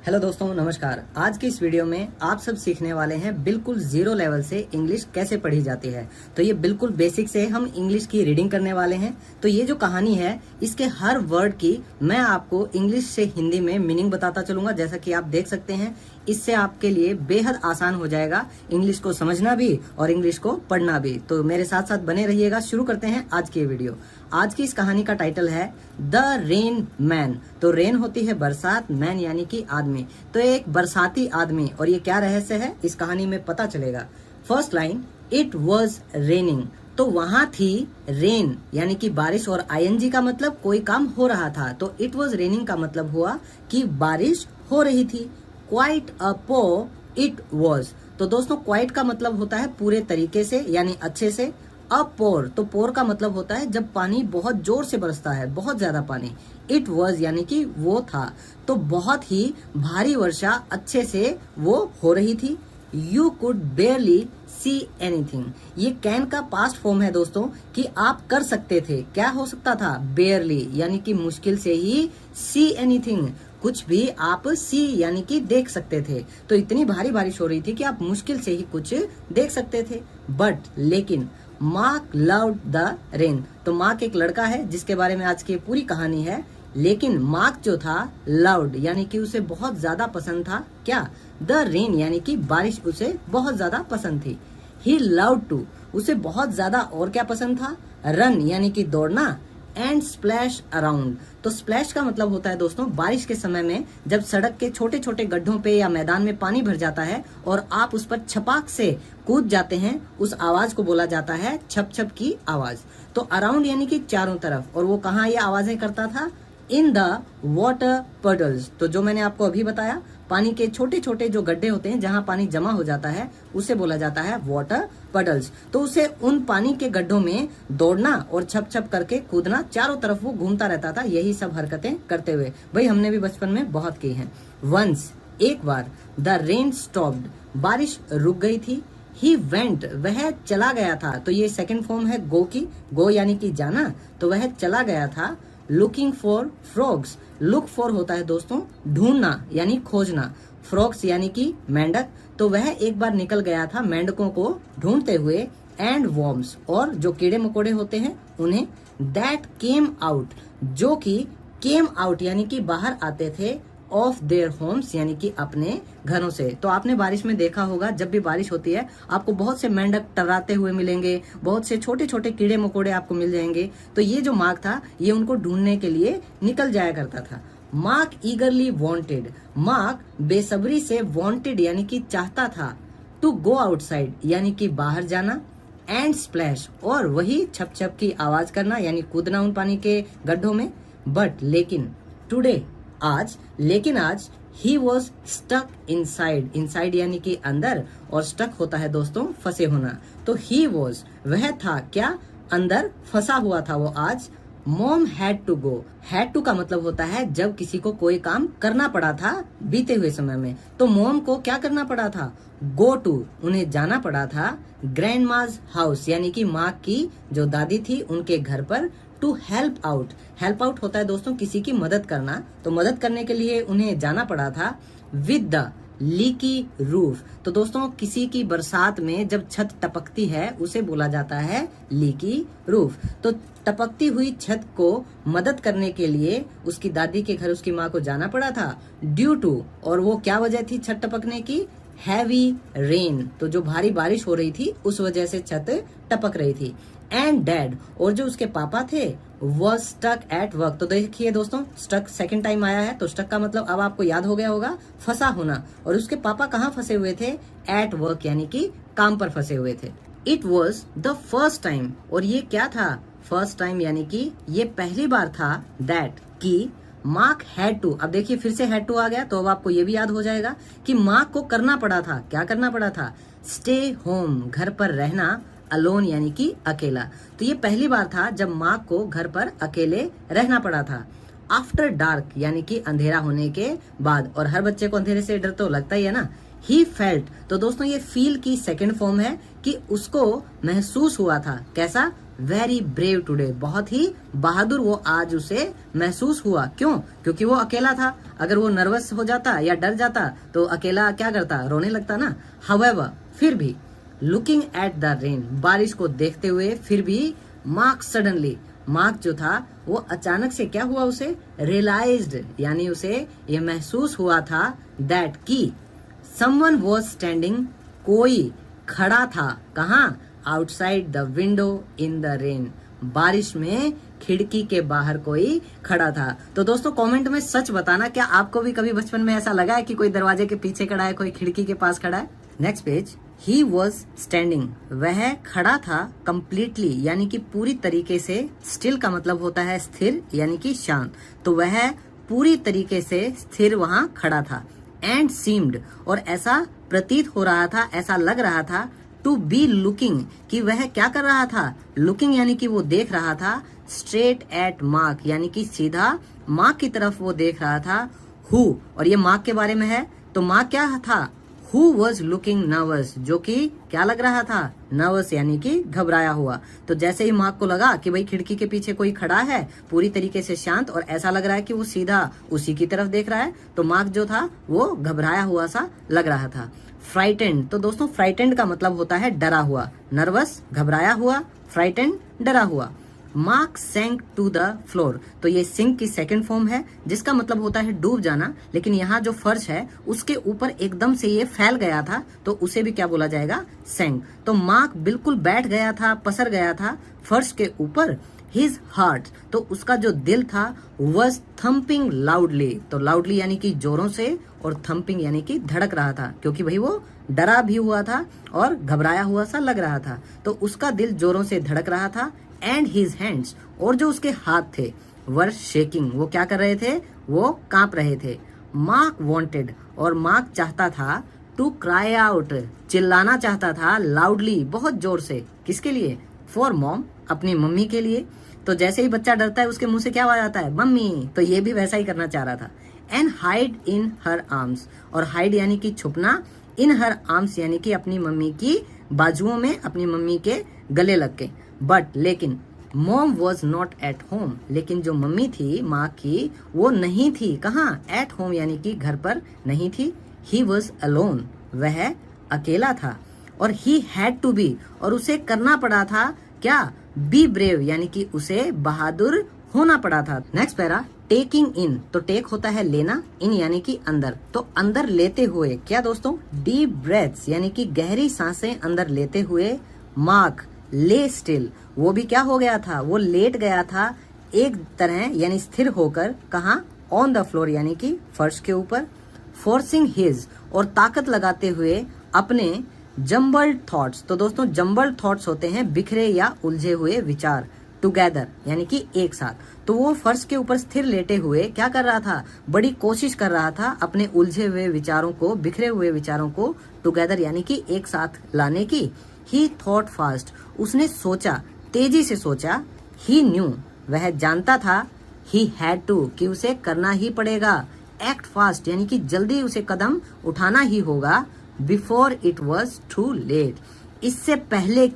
Hello दोस्तों, नमस्कार। आज की इस वीडियो में आप सब सीखने वाले हैं बिल्कुल जीरो लेवल से इंग्लिश कैसे पढ़ी जाती है। तो ये बिल्कुल बेसिक से हम इंग्लिश की रीडिंग करने वाले हैं। तो ये जो कहानी है इसके हर वर्ड की मैं आपको इंग्लिश से हिंदी में मीनिंग बताता चलूंगा। जैसा कि आप देख सकते हैं, इससे आपके लिए बेहद आसान हो जाएगा इंग्लिश को समझना भी और इंग्लिश को पढ़ना भी। तो मेरे साथ साथ बने रहिएगा। शुरू करते हैं आज की वीडियो। आज की इस कहानी का टाइटल है द रेन मैन। तो रेन होती है बरसात, मैन यानी कि आदमी। तो एक बरसाती आदमी, और ये क्या रहस्य है इस कहानी में पता चलेगा। First line, it was raining. तो वहां थी रेन यानी कि बारिश, और आईएनजी का मतलब कोई काम हो रहा था। तो इट वॉज रेनिंग का मतलब हुआ कि बारिश हो रही थी। क्वाइट अ पो इट वॉज। तो दोस्तों, क्वाइट का मतलब होता है पूरे तरीके से यानी अच्छे से। अब पोर, तो पोर का मतलब होता है जब पानी बहुत जोर से बरसता है, बहुत ज्यादा पानी। इट वॉज यानी कि वो था। तो बहुत ही भारी वर्षा अच्छे से वो हो रही थी। You could बेयरली see anything. ये कैन का पास्ट फॉर्म है दोस्तों कि आप कर सकते थे। क्या हो सकता था? बेयरली यानी कि मुश्किल से ही, सी एनीथिंग कुछ भी आप सी यानी कि देख सकते थे। तो इतनी भारी बारिश हो रही थी कि आप मुश्किल से ही कुछ देख सकते थे। बट लेकिन मार्क लव्ड द रेन। तो मार्क एक लड़का है जिसके बारे में आज की पूरी कहानी है। लेकिन मार्क जो था लव्ड यानी कि उसे बहुत ज्यादा पसंद था। क्या? द रेन यानी कि बारिश उसे बहुत ज्यादा पसंद थी। ही लव्ड टू, उसे बहुत ज्यादा और क्या पसंद था? रन यानी कि दौड़ना। And splash around. तो स्प्लैश का मतलब होता है दोस्तों बारिश के समय में जब सड़क के छोटे छोटे गड्ढों पे या मैदान में पानी भर जाता है और आप उस पर छपाक से कूद जाते हैं, उस आवाज को बोला जाता है छप छप की आवाज। तो अराउंड यानी कि चारों तरफ। और वो कहाँ ये आवाजें करता था? In the water puddles. तो जो मैंने आपको अभी बताया, पानी के छोटे छोटे जो गड्ढे होते हैं जहां पानी जमा हो जाता है उसे बोला जाता है वाटर पडल्स। तो उसे उन पानी के गड्ढों में दौड़ना और छप छप करके कूदना, चारों तरफ वो घूमता रहता था यही सब हरकतें करते हुए। भाई हमने भी बचपन में बहुत की हैं। वंस, एक बार, द रेन स्टॉप्ड, बारिश रुक गई थी। ही वेंट, वह चला गया था। तो ये सेकंड फॉर्म है गो की। गो यानी कि जाना, तो वह चला गया था। Looking for frogs. Look for होता है दोस्तों ढूंढना यानी खोजना। फ्रॉग्स यानी कि मेंढक। तो वह एक बार निकल गया था मेंढकों को ढूंढते हुए। एंड वॉर्म्स, और जो कीड़े मकोड़े होते हैं उन्हें। दैट केम आउट, जो कि केम आउट यानी कि बाहर आते थे। ऑफ देयर होम्स यानी कि अपने घरों से। तो आपने बारिश में देखा होगा, जब भी बारिश होती है आपको बहुत से मेंढक टर्राते हुए मिलेंगे, बहुत से छोटे छोटे कीड़े मकोड़े आपको मिल जाएंगे। तो ये जो मार्क था ये उनको ढूंढने के लिए निकल जाया करता था। मार्क ईगरली वांटेड, मार्क बेसब्री से वांटेड यानी कि चाहता था। टू गो आउटसाइड यानी कि बाहर जाना। एंड स्प्लैश, और वही छप छप की आवाज करना यानी कूदना उन पानी के गड्ढों में। बट लेकिन, टुडे आज, लेकिन आज, he was stuck inside. Inside यानी कि अंदर, और स्टक होता है दोस्तों फंसे होना। तो ही वॉज, वह था क्या? अंदर फंसा हुआ था वो आज। Mom had to go. Had to का मतलब होता है जब किसी को कोई काम करना पड़ा था बीते हुए समय में। तो मॉम को क्या करना पड़ा था? गो टू, उन्हें जाना पड़ा था ग्रैंडमाज हाउस यानी कि माँ की जो दादी थी उनके घर पर। To help out, help out होता है दोस्तों किसी की मदद करना। तो मदद करने के लिए उन्हें जाना पड़ा था। With the leaky roof. तो दोस्तों किसी की बरसात में जब छत टपकती है उसे बोला जाता है लीकी रूफ। तो टपकती हुई छत को मदद करने के लिए उसकी दादी के घर उसकी माँ को जाना पड़ा था। ड्यू टू, और वो क्या वजह थी छत टपकने की? Heavy rain. तो जो भारी बारिश हो रही थी उस वजह से छत टपक रही थी। एंड डैड, और जो उसके पापा थे, वॉज स्टक एट वर्क। तो देखिए दोस्तों, स्टक सेकंड टाइम आया है। तो स्टक का मतलब अब आपको याद हो गया होगा, फंसा होना। और उसके पापा कहाँ फंसे हुए थे? एट वर्क यानी कि काम पर फंसे हुए थे। It was the first time, और ये क्या था? फर्स्ट टाइम यानी कि ये पहली बार था। दैट, की मार्क हैड टू। अब देखिए फिर से हैड टू आ गया, तो अब आपको ये भी याद हो जाएगा कि मार्क को करना पड़ा था। क्या करना पड़ा था? स्टे होम, घर पर रहना। अलोन यानी कि अकेला। तो ये पहली बार था जब मार्क को घर पर अकेले रहना पड़ा था। आफ्टर डार्क यानी कि अंधेरा होने के बाद। और हर बच्चे को अंधेरे से डर तो लगता ही है ना। ही फेल्ट, तो दोस्तों ये फील की सेकंड फॉर्म है कि उसको महसूस हुआ था। कैसा? वेरी ब्रेव टुडे, बहुत ही बहादुर वो आज उसे महसूस हुआ। क्यों? क्योंकि वो अकेला था। अगर वो नर्वस हो जाता या डर जाता तो अकेला क्या करता, रोने लगता ना। हाउएवर, फिर भी, लुकिंग एट द रेन, बारिश को देखते हुए फिर भी, मार्क सडनली, मार्क जो था वो अचानक से क्या हुआ, उसे रियलाइज्ड, यानी उसे ये महसूस हुआ था दैट की समवन वॉज स्टैंडिंग, कोई खड़ा था। कहाँ? Outside the window in the rain, बारिश में खिड़की के बाहर कोई खड़ा था। तो दोस्तों कमेंट में सच बताना, क्या आपको भी कभी बचपन में ऐसा लगा है कि कोई दरवाजे के पीछे खड़ा है, कोई खिड़की के पास खड़ा है? Next page, he was standing, वह खड़ा था, कंप्लीटली यानी कि पूरी तरीके से, स्टिल का मतलब होता है स्थिर यानी कि शांत, तो वह पूरी तरीके से स्थिर वहां खड़ा था। एंड सीम्ड, और ऐसा प्रतीत हो रहा था, ऐसा लग रहा था, टू बी लुकिंग, कि वह क्या कर रहा था, लुकिंग यानी कि वो देख रहा था, स्ट्रेट एट मार्क यानी कि सीधा मार्क की तरफ वो देख रहा था। हु, और ये मार्क के बारे में है, तो मार्क क्या था, हु वॉज लुकिंग नर्वस, जो कि क्या लग रहा था, नर्वस यानी कि घबराया हुआ। तो जैसे ही मार्क को लगा कि भाई खिड़की के पीछे कोई खड़ा है, पूरी तरीके से शांत, और ऐसा लग रहा है कि वो सीधा उसी की तरफ देख रहा है, तो मार्क जो था वो घबराया हुआ सा लग रहा था। फ्राइटेंड, तो दोस्तों फ्राइटेंड का मतलब होता है डरा हुआ, नर्वस घबराया हुआ, फ्राइटेंड डरा हुआ। मार्क सैंक टू द फ्लोर, तो ये सिंक की सेकंड फॉर्म है जिसका मतलब होता है डूब जाना, लेकिन यहाँ जो फर्श है उसके ऊपर एकदम से ये फैल गया था, तो उसे भी क्या बोला जाएगा, सैंक। तो मार्क बिल्कुल बैठ गया था, पसर गया था फर्श के ऊपर। हिज हार्ट, तो उसका जो दिल था, वॉज थम्पिंग लाउडली, तो लाउडली यानी कि जोरों से, और थम्पिंग यानी कि धड़क रहा था, क्योंकि भाई वो डरा भी हुआ था और घबराया हुआ सा लग रहा था, तो उसका दिल जोरों से धड़क रहा था। एंड हिज हैंड्स, और जो उसके हाथ थे, वर शेकिंग, वो क्या कर रहे थे, वो कांप रहे थे। मार्क वांटेड, और मार्क चाहता था, टू क्राई आउट, चिल्लाना चाहता था, लाउडली बहुत जोर से, किसके लिए, फॉर मॉम, अपनी मम्मी के लिए। तो जैसे ही बच्चा डरता है उसके मुंह से क्या आवाज आता है, मम्मी, तो ये भी वैसा ही करना चाह रहा था। And hide in her arms, और हाइड यानी कि छुपना, इन हर आर्म्स यानी कि अपनी मम्मी की बाजुओं में, अपनी मम्मी के गले लग के। बट लेकिन mom was not at home, लेकिन जो मम्मी थी माँ की, वो नहीं थी, कहाँ, एट होम यानी कि घर पर नहीं थी। ही वॉज अलोन, वह अकेला था। और ही हैड टू बी, और उसे करना पड़ा था क्या, बी ब्रेव यानी कि उसे बहादुर होना पड़ा था। नेक्स्ट पैरा, टेकिंग इन, तो टेक होता है लेना, इन यानी कि अंदर, तो अंदर लेते हुए क्या दोस्तों, डीप ब्रेथ्स यानी कि गहरी सांसें अंदर लेते हुए। मार्क ले स्टिल, वो भी क्या हो गया था, वो लेट गया था एक तरह यानी स्थिर होकर, कहाँ, ऑन द फ्लोर यानी कि फर्श के ऊपर। फोर्सिंग हिज, और ताकत लगाते हुए अपने जम्बल्ड थॉट्स, तो दोस्तों जम्बल्ड थॉट्स होते हैं बिखरे या उलझे हुए विचार, टुगेदर यानी कि एक साथ। तो वो फर्श के ऊपर स्थिर लेटे हुए क्या कर रहा था, बड़ी कोशिश कर रहा था अपने उलझे हुए विचारों को, बिखरे हुए विचारों को टुगेदर यानी कि एक साथ लाने की। ही थॉट फास्ट, उसने सोचा, तेजी से सोचा। ही न्यू, वह जानता था। ही हैड टू, कि उसे करना ही पड़ेगा। एक्ट फास्ट यानी कि जल्दी उसे कदम उठाना ही होगा। Before it was too late, इससे पहले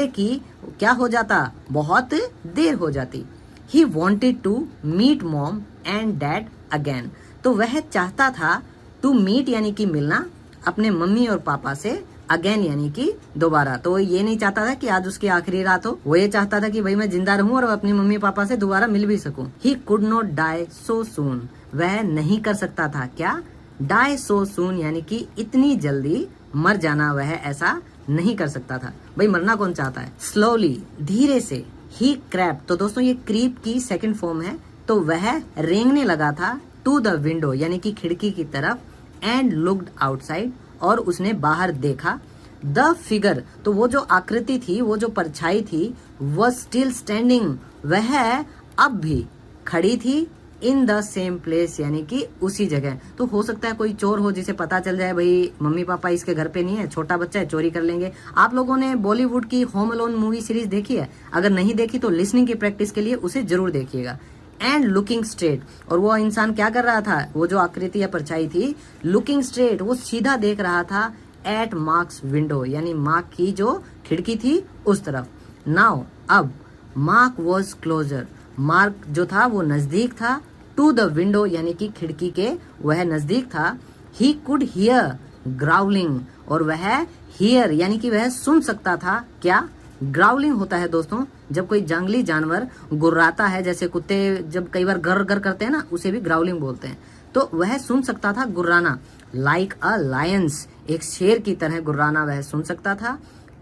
की क्या हो जाता, बहुत देर हो जाती। He wanted to meet mom and dad again, तो वह चाहता था, टू मीट यानी कि मिलना, अपने मम्मी और पापा से, अगेन यानी कि दोबारा। तो वो ये नहीं चाहता था कि आज उसकी आखिरी रात हो, वो ये चाहता था कि भाई मैं जिंदा रहूं और अपनी मम्मी पापा से दोबारा मिल भी सकूं। He could not die so soon, वह नहीं कर सकता था क्या, डाई सो सून यानी कि इतनी जल्दी मर जाना, वह ऐसा नहीं कर सकता था। भाई मरना कौन चाहता है। स्लोली, धीरे से। ही क्रैप, तो दोस्तों ये क्रीप की सेकंड फॉर्म है, तो वह रेंगने लगा था, टू द विंडो यानी कि खिड़की की तरफ, एंड लुक्ड आउटसाइड, और उसने बाहर देखा। द फिगर, तो वो जो आकृति थी, वो जो परछाई थी, वॉज स्टिल स्टैंडिंग, वह अब भी खड़ी थी, इन द सेम प्लेस यानी कि उसी जगह। तो हो सकता है कोई चोर हो जिसे पता चल जाए भाई मम्मी पापा इसके घर पे नहीं है, छोटा बच्चा है, चोरी कर लेंगे। आप लोगों ने बॉलीवुड की होम अलोन मूवी सीरीज देखी है? अगर नहीं देखी तो लिसनिंग की प्रैक्टिस के लिए उसे जरूर देखिएगा। एंड लुकिंग स्ट्रेट, और वो इंसान क्या कर रहा था, वो जो आकृति या परछाई थी, लुकिंग स्ट्रेट, वो सीधा देख रहा था, एट मार्क्स विंडो यानी मार्क की जो खिड़की थी उस तरफ। नाउ अब मार्क वॉज क्लोजर, मार्क जो था वो नजदीक था, टू द विंडो यानी कि खिड़की के वह नजदीक था। ही कुड हियर ग्राउलिंग, और वह हियर यानी कि वह सुन सकता था क्या, ग्राउलिंग होता है दोस्तों जब कोई जंगली जानवर गुर्राता है, जैसे कुत्ते जब कई बार गर गर करते हैं ना, उसे भी ग्राउलिंग बोलते हैं। तो वह सुन सकता था गुर्राना, लाइक अ लायंस, एक शेर की तरह गुर्राना वह सुन सकता था।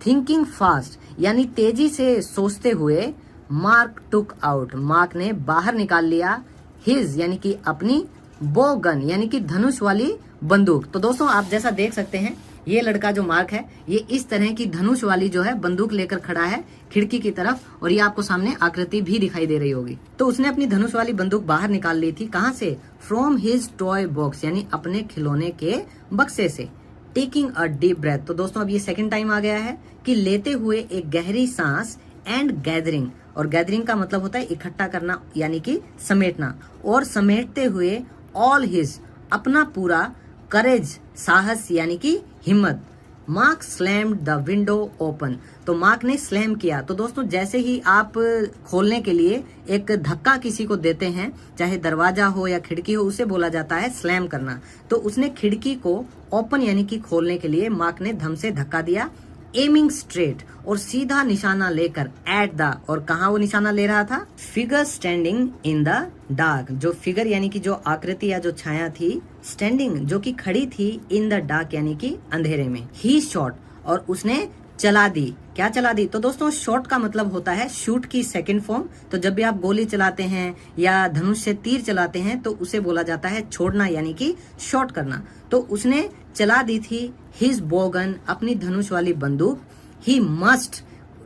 थिंकिंग फास्ट यानी तेजी से सोचते हुए, मार्क टुक आउट, मार्क ने बाहर निकाल लिया, हिज यानी कि अपनी, बो गन यानी कि धनुष वाली बंदूक। तो दोस्तों आप जैसा देख सकते हैं ये लड़का जो मार्क है ये इस तरह की धनुष वाली जो है बंदूक लेकर खड़ा है खिड़की की तरफ, और ये आपको सामने आकृति भी दिखाई दे रही होगी। तो उसने अपनी धनुष वाली बंदूक बाहर निकाल ली थी, कहां से, फ्रॉम हिज टॉय बॉक्स यानी अपने खिलौने के बक्से से। टेकिंग अ डीप ब्रेथ, तो दोस्तों अब ये सेकंड टाइम आ गया है कि लेते हुए एक गहरी सांस, एंड गैदरिंग, और गैदरिंग का मतलब होता है इकट्ठा करना यानी कि समेटना, और समेटते हुए ऑल हिज अपना पूरा, करेज साहस यानी कि हिम्मत। Mark slammed the window open, तो मार्क ने स्लैम किया। तो दोस्तों जैसे ही आप खोलने के लिए एक धक्का किसी को देते हैं, चाहे दरवाजा हो या खिड़की हो, उसे बोला जाता है स्लैम करना। तो उसने खिड़की को ओपन यानी कि खोलने के लिए मार्क ने धम से धक्का दिया। एमिंग स्ट्रेट, और सीधा निशाना लेकर, एट द, और कहा वो निशाना ले रहा था, figure standing in the dark, जो फिगर यानी कि जो आकृति या जो छाया थी, स्टैंडिंग जो कि खड़ी थी, इन द डार्क यानी कि अंधेरे में। ही शॉट, और उसने चला दी, क्या चला दी, तो दोस्तों शॉट का मतलब होता है शूट की सेकंड फॉर्म। तो जब भी आप गोली चलाते हैं या धनुष से तीर चलाते हैं तो उसे बोला जाता है छोड़ना यानी कि शॉट करना। तो उसने चला दी थी हिज बोगन, अपनी धनुष वाली बंदूक। ही मस्ट,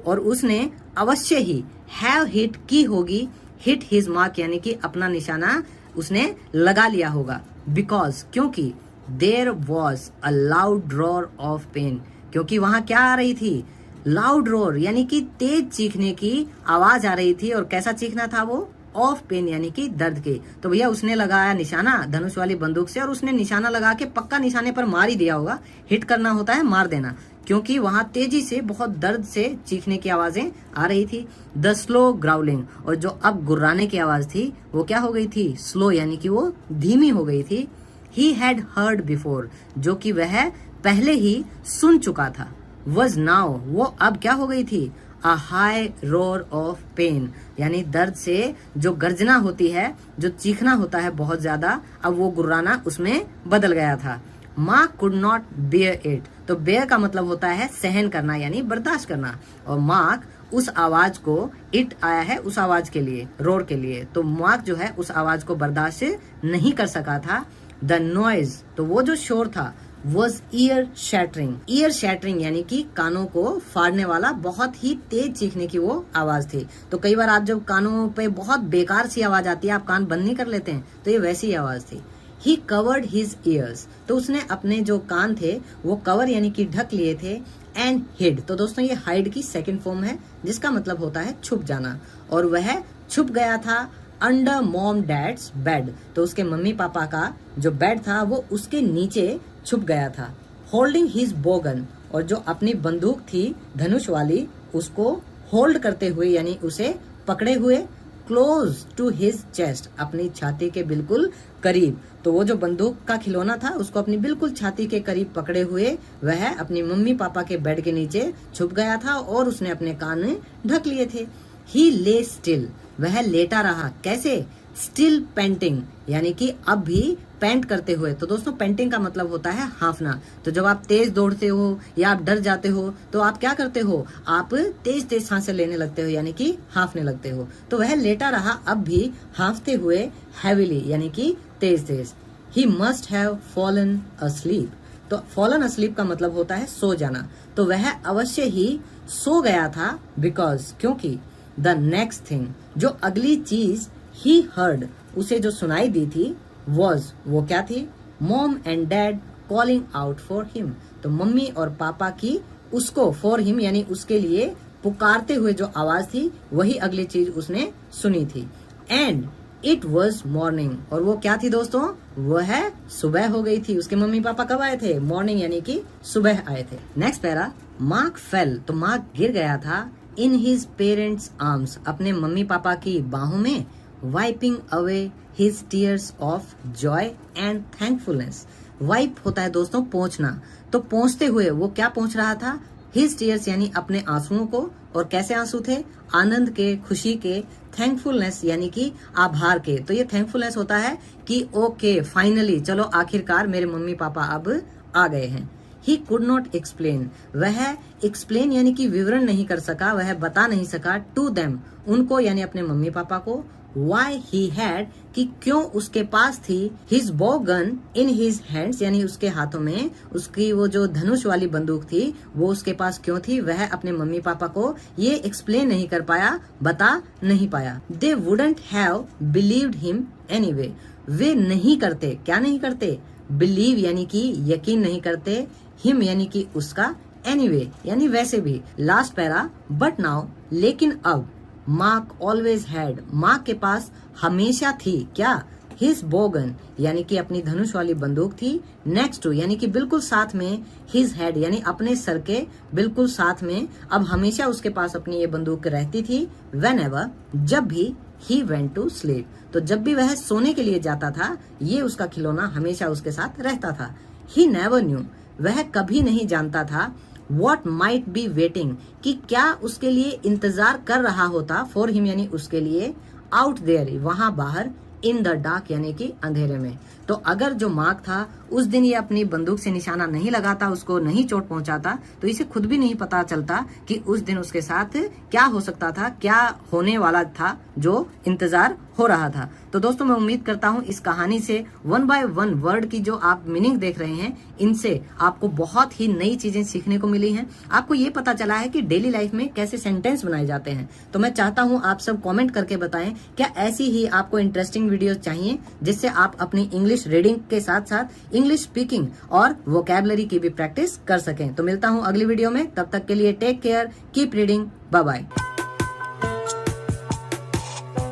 और उसने अवश्य ही, हैव हिट की होगी, हिट हिज मार्क यानी कि अपना निशाना उसने लगा लिया होगा। बिकॉज क्योंकि, there was a loud roar of pain, क्योंकि वहां क्या आ रही थी, लाउड रोर यानी कि तेज चीखने की आवाज आ रही थी, और कैसा चीखना था वो, ऑफ पेन यानी कि दर्द के। तो भैया उसने लगाया निशाना धनुष वाली बंदूक से, और उसने निशाना लगा के पक्का निशाने पर मार ही दिया होगा। हिट करना होता है मार देना, क्योंकि वहां तेजी से बहुत दर्द से चीखने की आवाजें आ रही थी। द स्लो ग्राउलिंग, और जो अब गुर्राने की आवाज थी वो क्या हो गई थी, स्लो यानी कि वो धीमी हो गई थी। ही हैड हर्ड बिफोर, जो कि वह पहले ही सुन चुका था। वॉज नाउ, वो अब क्या हो गई थी, a high roar of pain, यानी दर्द से जो गर्जना होती है, जो चीखना होता है बहुत ज्यादा, अब वो गुर्राना उसमें बदल गया था। Mark could not bear it, तो बेयर का मतलब होता है सहन करना यानी बर्दाश्त करना, और मार्क उस आवाज को, इट आया है उस आवाज के लिए, रोर के लिए, तो मार्क जो है उस आवाज को बर्दाश्त नहीं कर सका था। द नॉइज, तो वो जो शोर था, was year shattering, year shattering यानी कि कानों को फाड़ने वाला, बहुत ही तेज चीखने की वो आवाज थी। तो कई बार आप जब कानों पे बहुत बेकार सी आवाज आती है, आप कान बंद नहीं कर लेते हैं, तो ये वैसी आवाज थी। ही कवर्ड हिज ईयर्स, तो उसने अपने जो कान थे वो कवर यानी कि ढक लिए थे। एंड हिड, तो दोस्तों ये हाइड की सेकंड फॉर्म है, जिसका मतलब होता है छुप जाना, और वह छुप गया था अंडर मॉम डैड्स बेड, तो उसके मम्मी पापा का जो बेड था वो उसके नीचे छुप गया था। होल्डिंग हिज बोगन, और जो अपनी बंदूक थी धनुष वाली उसको होल्ड करते हुए यानी उसे पकड़े हुए। क्लोज टू हिज चेस्ट, अपनी छाती के बिल्कुल करीब, तो वो जो बंदूक का खिलौना था उसको अपनी बिल्कुल छाती के करीब पकड़े हुए वह अपनी मम्मी पापा के बेड के नीचे छुप गया था, और उसने अपने कान ढक लिए थे। ही ले स्टिल, वह लेटा रहा, कैसे, स्टिल पेंटिंग यानी कि अब भी पेंट करते हुए। तो दोस्तों पेंटिंग का मतलब होता है हांफना, तो जब आप तेज दौड़ते हो या आप डर जाते हो तो आप क्या करते हो, आप तेज तेज सांसें लेने लगते हो यानी कि हांफने लगते हो। तो वह लेटा रहा अब भी हांफते हुए, हैविली यानी कि तेज तेज। He must have fallen asleep, तो फॉलन अस्लीप का मतलब होता है सो जाना, तो वह अवश्य ही सो गया था। बिकॉज, क्योंकि, द नेक्स्ट थिंग, जो अगली चीज ही हर्ड, उसे जो सुनाई दी थी, वॉज, वो क्या थी, mom and dad calling out for him, तो मम्मी और पापा की उसको, फॉर हिम यानी उसके लिए पुकारते हुए जो आवाज थी वही अगली चीज उसने सुनी थी। एंड इट वॉज मॉर्निंग, और वो क्या थी दोस्तों, वह सुबह हो गई थी। उसके मम्मी पापा कब आए थे, मॉर्निंग यानी कि सुबह आए थे। नेक्स्ट पैरा, मार्क फेल, तो मार्क गिर गया था इन हिज पेरेंट्स आर्म्स, अपने मम्मी पापा की बाहों में, wiping away his tears of Joy and thankfulness. Wipe होता है दोस्तों पोंछना, तो पोंछते हुए वो क्या पोंछ रहा था, हिज टीयर्स यानी अपने आंसुओं को, और कैसे आंसू थे, आनंद के, खुशी के, थैंकफुलनेस यानी कि आभार के। तो ये थैंकफुलनेस होता है कि ओके फाइनली, चलो आखिरकार मेरे मम्मी पापा अब आ गए हैं। ही कुड नॉट एक्सप्लेन, वह एक्सप्लेन यानी कि विवरण नहीं कर सका, वह बता नहीं सका, टू देम उनको यानी अपने मम्मी पापा को, वाई ही हैड कि क्यों उसके पास थी, हिज बो गन इन हिज हैंड्स यानी उसके हाथों में उसकी वो जो धनुष वाली बंदूक थी वो उसके पास क्यों थी, वह अपने मम्मी पापा को ये एक्सप्लेन नहीं कर पाया, बता नहीं पाया। They wouldn't have believed him anyway, वे नहीं करते, क्या नहीं करते, बिलीव यानी कि यकीन नहीं करते, हिम यानी कि उसका, एनीवे यानी वैसे भी। लास्ट पैरा, बट नाउ लेकिन अब, मार्क ऑलवेज हैड, मार्क के पास हमेशा थी क्या, हिज बोगन यानी कि अपनी धनुष वाली बंदूक थी, नेक्स्ट टू यानी कि बिल्कुल साथ में, हिज हेड यानी अपने सर के बिल्कुल साथ में, अब हमेशा उसके पास अपनी ये बंदूक रहती थी, वेन एवर जब भी, ही वेंट टू स्लीप तो जब भी वह सोने के लिए जाता था ये उसका खिलौना हमेशा उसके साथ रहता था। ही नेवर न्यू, वह कभी नहीं जानता था, वॉट माइट बी वेटिंग कि क्या उसके लिए इंतजार कर रहा होता, फॉर हिम यानी उसके लिए, आउट देयर वहां बाहर, इन द डार्क यानी कि अंधेरे में। तो अगर जो मार्क था उस दिन ये अपनी बंदूक से निशाना नहीं लगाता, उसको नहीं चोट पहुंचाता, तो इसे खुद भी नहीं पता चलता कि उस दिन उसके साथ क्या हो सकता था, क्या होने वाला था जो इंतजार हो रहा था। तो दोस्तों मैं उम्मीद करता हूं इस कहानी से 1 बाय 1 वर्ड की जो आप मीनिंग देख रहे हैं इनसे आपको बहुत ही नई चीजें सीखने को मिली हैं। आपको ये पता चला है कि डेली लाइफ में कैसे सेंटेंस बनाए जाते हैं। तो मैं चाहता हूं आप सब कमेंट करके बताएं क्या ऐसी ही आपको इंटरेस्टिंग वीडियोस चाहिए जिससे आप अपनी इंग्लिश रीडिंग के साथ साथ इंग्लिश स्पीकिंग और वोकैबुलरी की भी प्रैक्टिस कर सकें। तो मिलता हूं अगली वीडियो में, तब तक के लिए take care, keep reading, bye bye.